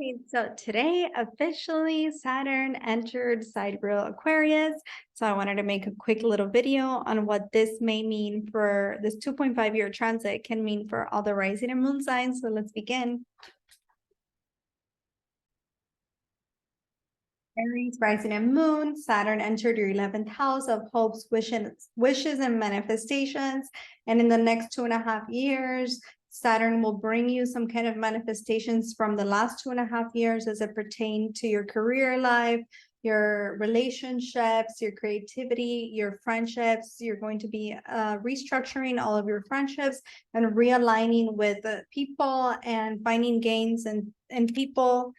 Okay, so today officially Saturn entered sidereal Aquarius. So I wanted to make a quick little video on what this may mean for this 2.5-year transit can mean for all the rising and moon signs. So let's begin. Aries, rising and moon, Saturn entered your 11th house of hopes, wishes, and manifestations. And in the next 2.5 years, Saturn will bring you some kind of manifestations from the last 2.5 years as it pertains to your career life, your relationships, your creativity, your friendships. You're going to be restructuring all of your friendships and realigning with people and finding gains in people,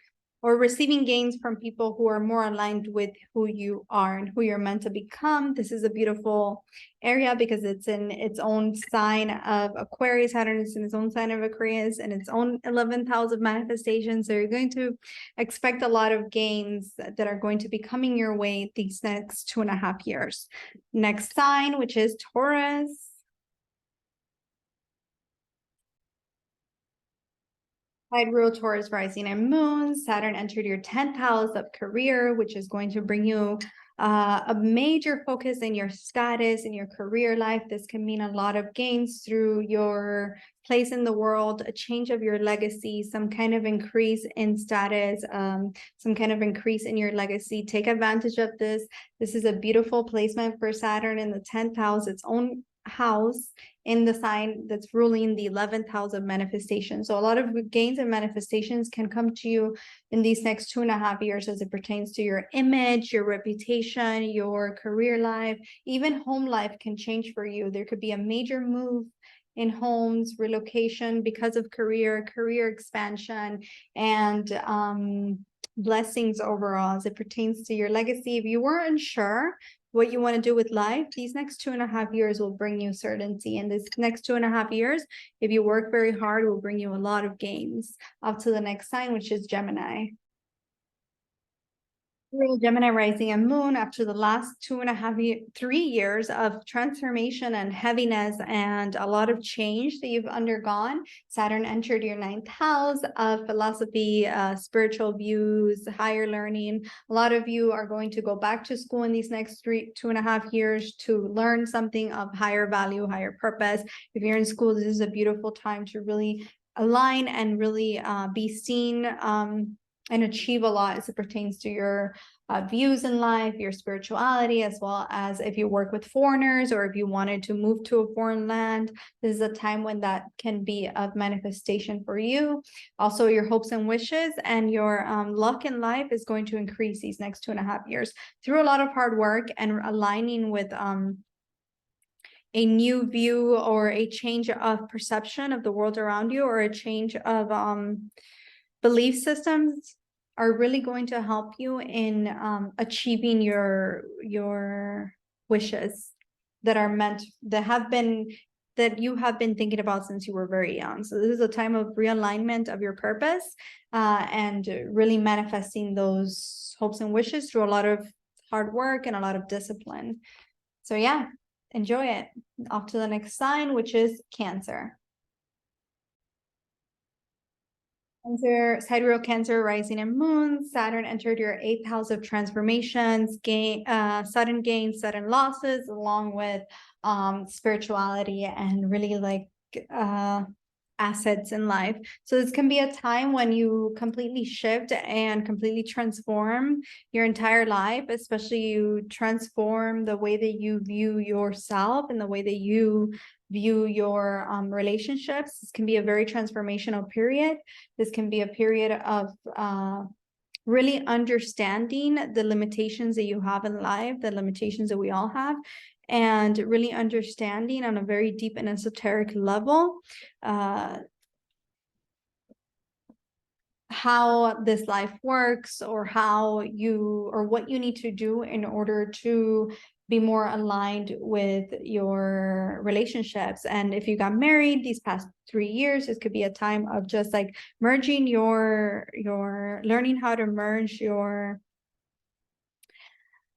or receiving gains from people who are more aligned with who you are and who you're meant to become. This is a beautiful area because it's in its own sign of Aquarius. Saturn is in its own sign of Aquarius and its own 11th house of manifestation. So you're going to expect a lot of gains that are going to be coming your way these next 2.5 years. Next sign, which is Taurus. Sidereal Taurus, rising and moon. Saturn entered your 10th house of career, which is going to bring you a major focus in your status, in your career life. This can mean a lot of gains through your place in the world, a change of your legacy, some kind of increase in status, some kind of increase in your legacy. Take advantage of this. This is a beautiful placement for Saturn in the 10th house, its own house in the sign that's ruling the 11th house of manifestation. So a lot of gains and manifestations can come to you in these next 2.5 years as it pertains to your image, your reputation, your career life. Even home life can change for you. There could be a major move in homes, relocation because of career expansion, and blessings overall as it pertains to your legacy. If you weren't unsure what you want to do with life, these next 2.5 years will bring you certainty. And this next 2.5 years, if you work very hard, will bring you a lot of gains. Up to the next sign, which is Gemini. Gemini rising and moon, after the last 3 years of transformation and heaviness and a lot of change that you've undergone, Saturn entered your 9th house of philosophy, spiritual views, higher learning. A lot of you are going to go back to school in these next 2.5 years to learn something of higher value, higher purpose. If you're in school, this is a beautiful time to really align and really be seen and achieve a lot as it pertains to your views in life, your spirituality, as well as if you work with foreigners or if you wanted to move to a foreign land. This is a time when that can be of manifestation for you. Also, your hopes and wishes and your luck in life is going to increase these next 2.5 years through a lot of hard work and aligning with a new view or a change of perception of the world around you, or a change of belief systems are really going to help you in achieving your wishes that are meant, that you have been thinking about since you were very young. So this is a time of realignment of your purpose and really manifesting those hopes and wishes through a lot of hard work and a lot of discipline. So yeah, enjoy it. Off to the next sign, which is Cancer. Cancer, sidereal Cancer, rising and moon. Saturn entered your 8th house of transformations, sudden gains, sudden losses, along with spirituality and really like assets in life. So this can be a time when you completely shift and completely transform your entire life, especially you transform the way that you view yourself and the way that you view your relationships. This can be a very transformational period. This can be a period of really understanding the limitations that you have in life, the limitations that we all have, and really understanding on a very deep and esoteric level how this life works, or what you need to do in order to be more aligned with your relationships. And if you got married these past 3 years, this could be a time of just like merging your learning how to merge your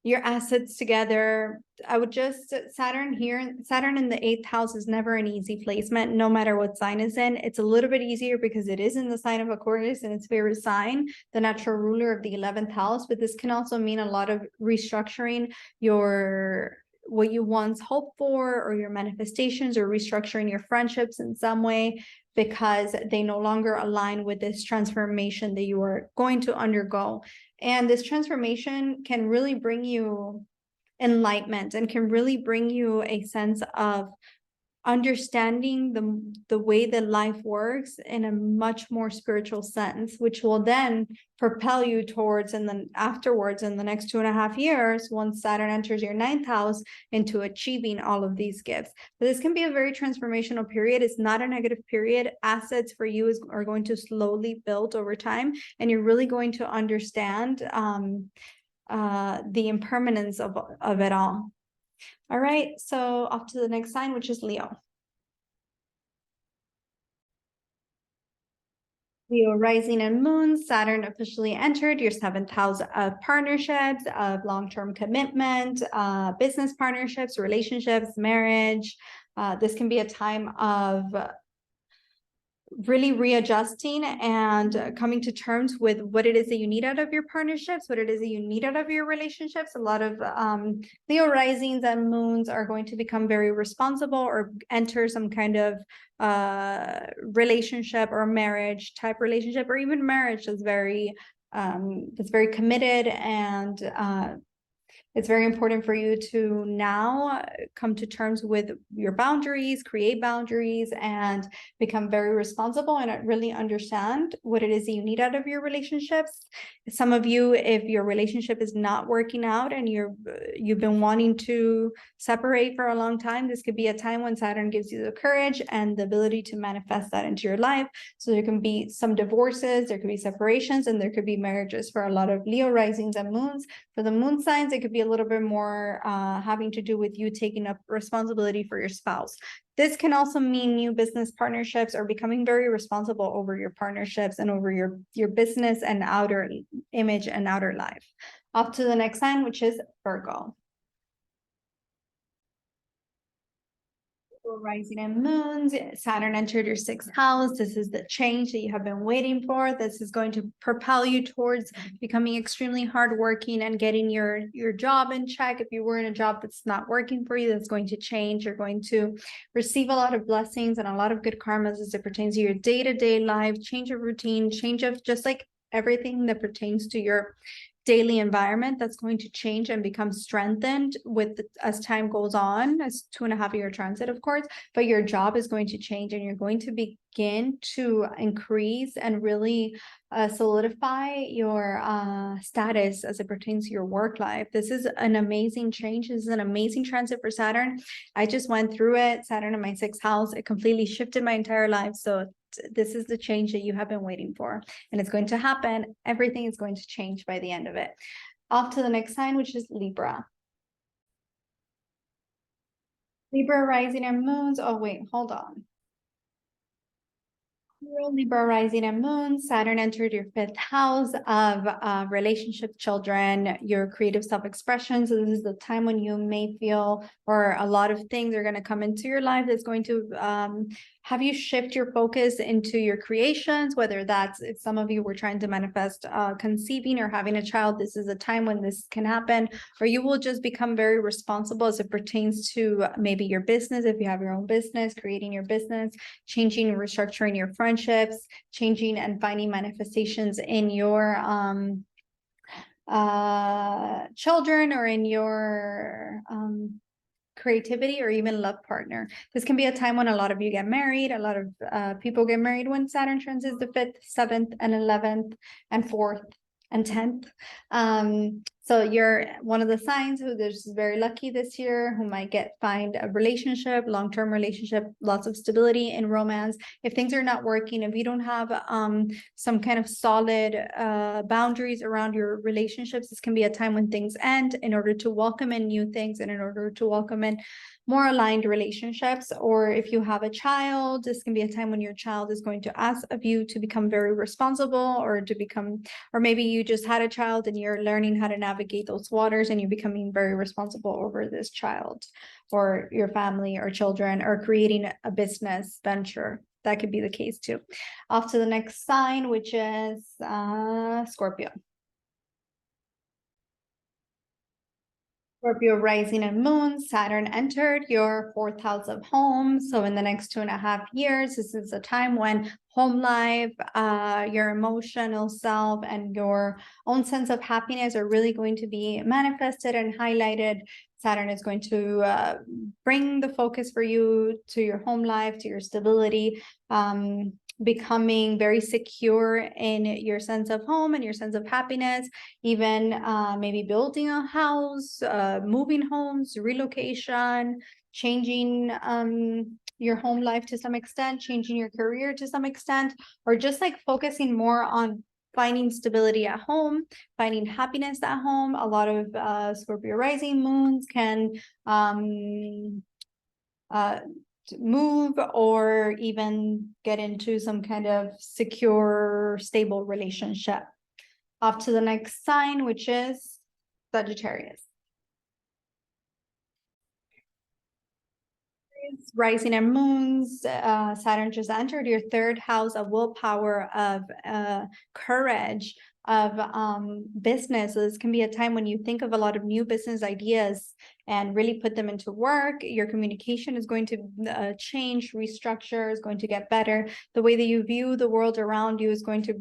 your assets together. I would just, Saturn in the 8th house is never an easy placement, no matter what sign is in. It's a little bit easier because it is in the sign of Aquarius and its favorite sign, the natural ruler of the 11th house. But this can also mean a lot of restructuring what you once hoped for, or your manifestations, or restructuring your friendships in some way, because they no longer align with this transformation that you are going to undergo. And this transformation can really bring you enlightenment and can really bring you a sense of understanding the way that life works in a much more spiritual sense, which will then propel you towards, and then afterwards in the next 2.5 years, once Saturn enters your 9th house, into achieving all of these gifts. But this can be a very transformational period. It's not a negative period. Assets for you are going to slowly build over time, and you're really going to understand the impermanence of it all. All right, so off to the next sign, which is Leo. Leo rising and moon, Saturn officially entered your 7th house of partnerships, of long-term commitment, business partnerships, relationships, marriage. This can be a time of really readjusting and coming to terms with what it is that you need out of your partnerships, what it is that you need out of your relationships. A lot of Leo risings and moons are going to become very responsible or enter some kind of relationship or marriage type relationship, or even marriage that's very committed, and it's very important for you to now come to terms with your boundaries, create boundaries, and become very responsible and really understand what it is that you need out of your relationships. Some of you, if your relationship is not working out and you've been wanting to separate for a long time, this could be a time when Saturn gives you the courage and the ability to manifest that into your life. So there can be some divorces, there could be separations, and there could be marriages for a lot of Leo risings and moons. For the moon signs, it could be a little bit more having to do with you taking up responsibility for your spouse. This can also mean new business partnerships, or becoming very responsible over your partnerships and over your business and outer image and outer life. Off to the next sign, which is Virgo. Rising and moons, Saturn entered your 6th house. This is the change that you have been waiting for. This is going to propel you towards becoming extremely hardworking and getting your job in check. If you were in a job that's not working for you, that's going to change. You're going to receive a lot of blessings and a lot of good karmas as it pertains to your day-to-day life, change of routine, change of just like everything that pertains to your daily environment. That's going to change and become strengthened as time goes on, as 2.5-year transit, of course. But your job is going to change, and you're going to begin to increase and really solidify your status as it pertains to your work life. This is an amazing change. This is an amazing transit for Saturn. I just went through it. Saturn in my 6th house. It completely shifted my entire life. So this is the change that you have been waiting for, and it's going to happen. Everything is going to change by the end of it. Off to the next sign, which is Libra. Libra rising and moons. Oh, wait, hold on. Libra rising and moon, Saturn entered your 5th house of relationship, children, your creative self-expression. So this is the time when you may feel, or a lot of things are going to come into your life that's going to have you shift your focus into your creations, whether that's, if some of you were trying to manifest conceiving or having a child, this is a time when this can happen, or you will just become very responsible as it pertains to maybe your business. If you have your own business, creating your business, changing and restructuring your friendships, changing and finding manifestations in your children, or in your creativity, or even love partner. This can be a time when a lot of you get married. A lot of people get married when Saturn transits the 5th, 7th, and 11th, and 4th, and 10th. So you're one of the signs who is very lucky this year, who might find a relationship, long-term relationship, lots of stability in romance. If things are not working, if you don't have some kind of solid boundaries around your relationships, this can be a time when things end, in order to welcome in new things and in order to welcome in more aligned relationships. Or if you have a child, this can be a time when your child is going to ask of you to become very responsible, or to become, or maybe you just had a child and you're learning how to navigate navigate those waters, and you're becoming very responsible over this child or your family or children, or creating a business venture. That could be the case too. Off to the next sign, which is Scorpio. Scorpio rising and moon, Saturn entered your fourth house of home. So in the next 2.5 years, this is a time when home life, your emotional self, and your own sense of happiness are really going to be manifested and highlighted. Saturn is going to bring the focus for you to your home life, to your stability, becoming very secure in your sense of home and your sense of happiness, even maybe building a house, moving homes, relocation, changing your home life to some extent, changing your career to some extent, or just like focusing more on finding stability at home, finding happiness at home. A lot of Scorpio rising moons can move or even get into some kind of secure, stable relationship. Off to the next sign, which is Sagittarius. Rising and moons, Saturn just entered your third house of willpower, of courage, of business. So this can be a time when you think of a lot of new business ideas and really put them into work. Your communication is going to change, restructure, is going to get better. The way that you view the world around you is going to,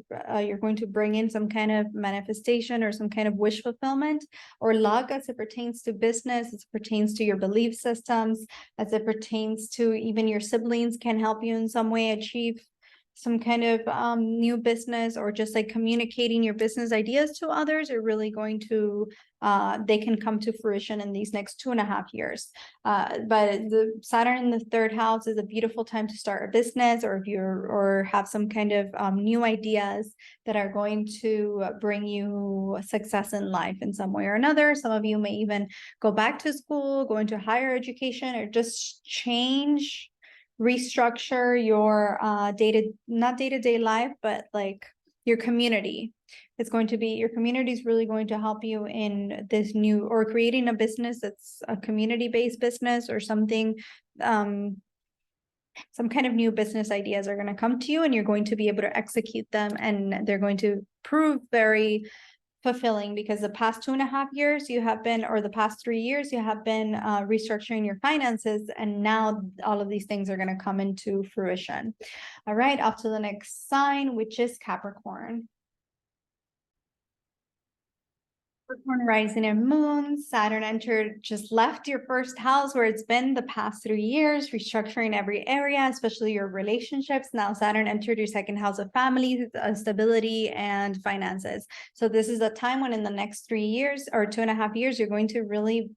you're going to bring in some kind of manifestation or some kind of wish fulfillment or luck as it pertains to business, as it pertains to your belief systems, as it pertains to even your siblings can help you in some way achieve some kind of new business, or just like communicating your business ideas to others are really going to, they can come to fruition in these next 2.5 years. But the Saturn in the third house is a beautiful time to start a business, or if you're, or have some kind of new ideas that are going to bring you success in life in some way or another. Some of you may even go back to school, go into higher education, or just change, restructure your not day-to-day life, but like your community. It's going to be, your community is really going to help you in this new, or creating a business that's a community-based business or something. Some kind of new business ideas are going to come to you, and you're going to be able to execute them, and they're going to prove very fulfilling, because the past 2.5 years you have been, or the past 3 years you have been restructuring your finances, and now all of these things are going to come into fruition. All right, off to the next sign, which is Capricorn. Capricorn rising and moon, Saturn entered, just left your first house where it's been the past 3 years, restructuring every area, especially your relationships. Now Saturn entered your second house of family, stability, and finances. So this is a time when in the next 3 years or 2.5 years, you're going to really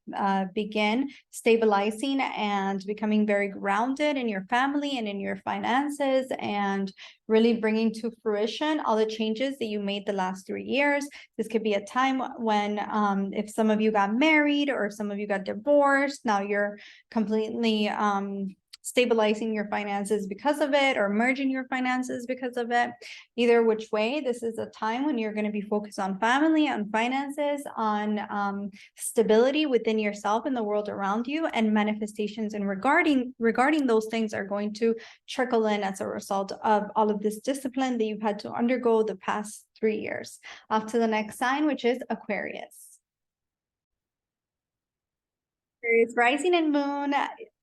begin stabilizing and becoming very grounded in your family and in your finances, and really bringing to fruition all the changes that you made the last 3 years. This could be a time when if some of you got married or some of you got divorced, now you're completely stabilizing your finances because of it, or merging your finances because of it. Either which way, this is a time when you're going to be focused on family, on finances, on stability within yourself and the world around you, and manifestations and regarding those things are going to trickle in as a result of all of this discipline that you've had to undergo the past 3 years. Off to the next sign, which is Aquarius. Aquarius rising and moon.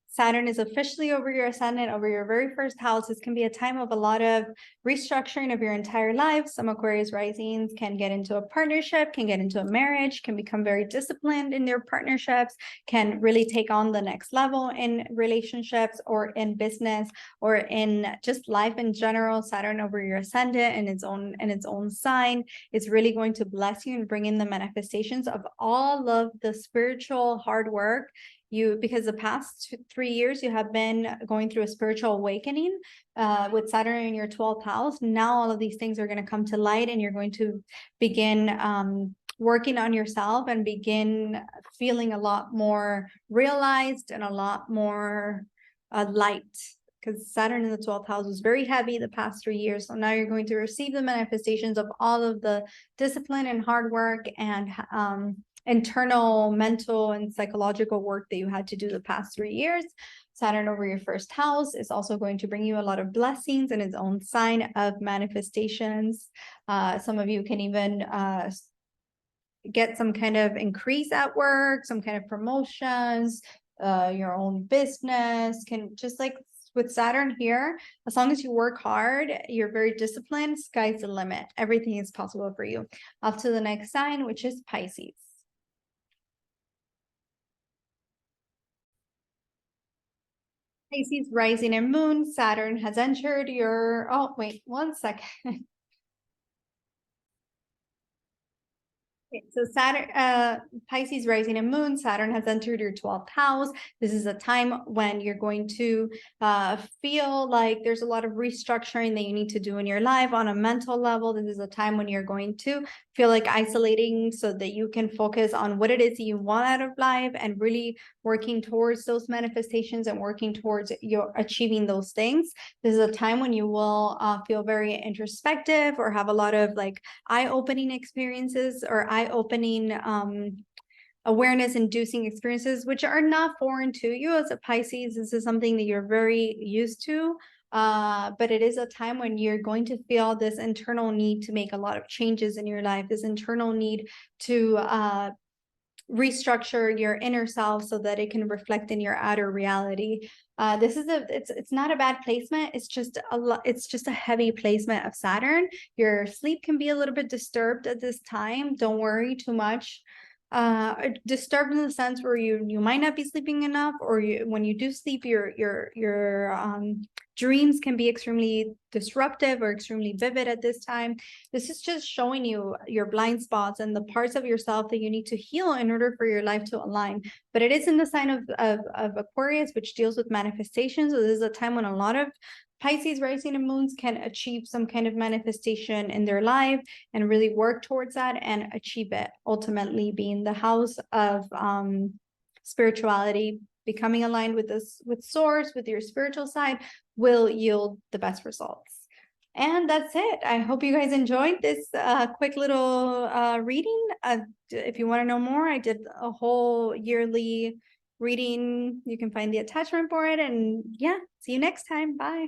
Saturn is officially over your ascendant, over your very first house. This can be a time of a lot of restructuring of your entire life. Some Aquarius risings can get into a partnership, can get into a marriage, can become very disciplined in their partnerships, can really take on the next level in relationships or in business or in just life in general. Saturn over your ascendant in its own sign is really going to bless you and bring in the manifestations of all of the spiritual hard work because the past 3 years you have been going through a spiritual awakening with Saturn in your 12th house. Now all of these things are going to come to light, and you're going to begin working on yourself and begin feeling a lot more realized and a lot more light because Saturn in the 12th house was very heavy the past 3 years. So now you're going to receive the manifestations of all of the discipline and hard work and internal, mental, and psychological work that you had to do the past 3 years. Saturn over your first house is also going to bring you a lot of blessings in its own sign of manifestations. Some of you can even get some kind of increase at work, some kind of promotions, your own business can, just like with Saturn here, as long as you work hard, you're very disciplined, sky's the limit. Everything is possible for you. Off to the next sign, which is Pisces. Pisces rising and moon, Saturn has entered your, oh, wait, 1 second. So Saturn, Pisces rising and moon, Saturn has entered your 12th house. This is a time when you're going to feel like there's a lot of restructuring that you need to do in your life on a mental level. This is a time when you're going to feel like isolating so that you can focus on what it is that you want out of life and really working towards those manifestations and working towards your achieving those things. This is a time when you will feel very introspective or have a lot of like eye-opening experiences or eye-opening awareness-inducing experiences, which are not foreign to you as a Pisces. This is something that you're very used to. But it is a time when you're going to feel this internal need to make a lot of changes in your life, this internal need to restructure your inner self so that it can reflect in your outer reality. This is it's not a bad placement. It's just a heavy placement of Saturn. Your sleep can be a little bit disturbed at this time. Don't worry too much. Disturbed in the sense where you might not be sleeping enough, or when you do sleep, your dreams can be extremely disruptive or extremely vivid at this time. This is just showing you your blind spots and the parts of yourself that you need to heal in order for your life to align. But it is in the sign of Aquarius, which deals with manifestation. So this is a time when a lot of Pisces rising and moons can achieve some kind of manifestation in their life and really work towards that and achieve it, ultimately being the house of spirituality. Becoming aligned with this, with source, with your spiritual side, will yield the best results. And that's it. I hope you guys enjoyed this quick little reading. If you want to know more, I did a whole yearly reading. You can find the attachment for it. And yeah, see you next time. Bye.